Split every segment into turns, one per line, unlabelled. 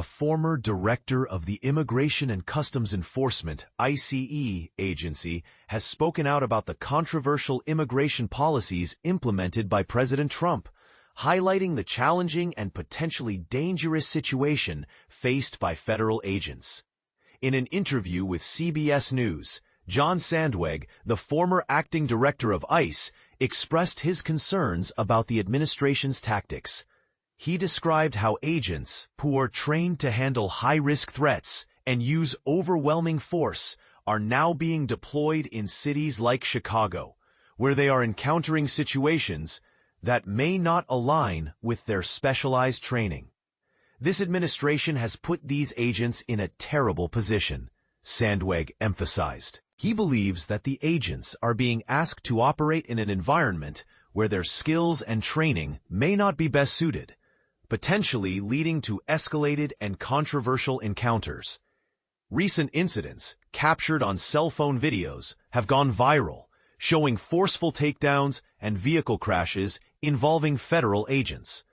former director of the Immigration and Customs Enforcement (ICE) agency, has spoken out about the controversial immigration policies implemented by President Trump, highlighting the challenging and potentially dangerous situation faced by federal agents. In an interview with CBS News, John Sandweg, the former acting director of ICE, expressed his concerns about the administration's tactics. He described how agents, who are trained to handle high-risk threats and use overwhelming force, are now being deployed in cities like Chicago, where they are encountering situations that may not align with their specialized training. This administration has put these agents in a terrible position, Sandweg emphasized. He believes that the agents are being asked to operate in an environment where their skills and training may not be best suited, potentially leading to escalated and controversial encounters. Recent incidents, captured on cell phone videos, have gone viral, showing forceful takedowns and vehicle crashes involving federal agents.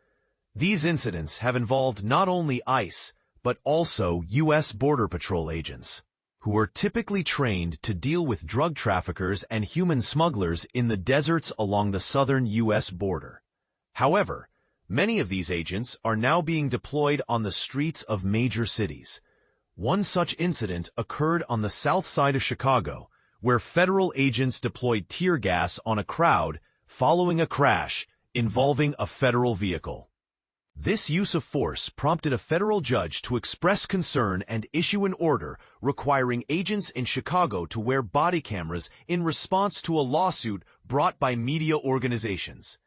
These incidents have involved not only ICE, but also U.S. Border Patrol agents, who are typically trained to deal with drug traffickers and human smugglers in the deserts along the southern U.S. border. However, many of these agents are now being deployed on the streets of major cities. One such incident occurred on the south side of Chicago, where federal agents deployed tear gas on a crowd following a crash involving a federal vehicle. This use of force prompted a federal judge to express concern and issue an order requiring agents in Chicago to wear body cameras in response to a lawsuit brought by media organizations.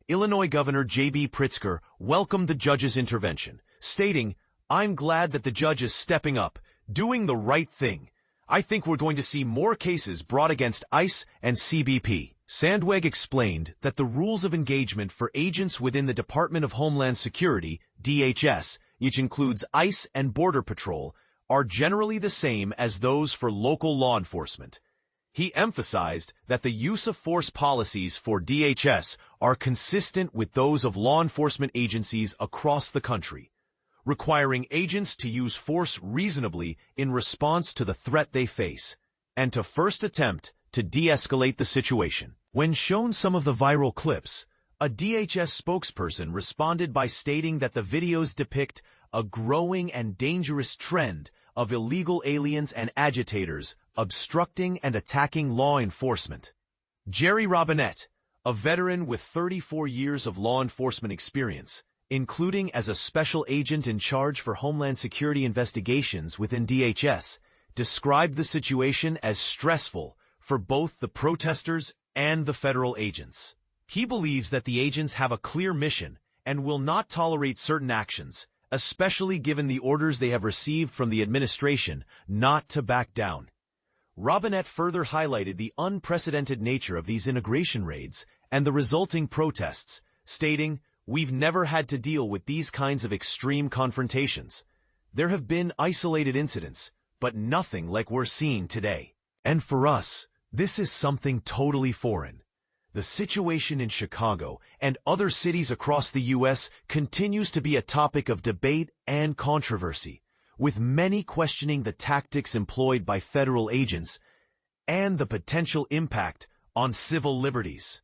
Illinois Governor J.B. Pritzker welcomed the judge's intervention, stating, "I'm glad that the judge is stepping up, doing the right thing. I think we're going to see more cases brought against ICE and CBP." Sandweg explained that the rules of engagement for agents within the Department of Homeland Security, DHS, which includes ICE and Border Patrol, are generally the same as those for local law enforcement. He emphasized that the use of force policies for DHS are consistent with those of law enforcement agencies across the country, requiring agents to use force reasonably in response to the threat they face, and to first attempt to de-escalate the situation. When shown some of the viral clips, a DHS spokesperson responded by stating that the videos depict a growing and dangerous trend of illegal aliens and agitators obstructing and attacking law enforcement. Jerry Robinette, a veteran with 34 years of law enforcement experience, including as a special agent in charge for Homeland Security investigations within DHS, described the situation as stressful for both the protesters and the federal agents. He believes that the agents have a clear mission and will not tolerate certain actions, especially given the orders they have received from the administration not to back down. Robinette further highlighted the unprecedented nature of these immigration raids and the resulting protests, stating, "We've never had to deal with these kinds of extreme confrontations. There have been isolated incidents, but nothing like we're seeing today. And for us, this is something totally foreign." The situation in Chicago and other cities across the U.S. continues to be a topic of debate and controversy, with many questioning the tactics employed by federal agents and the potential impact on civil liberties.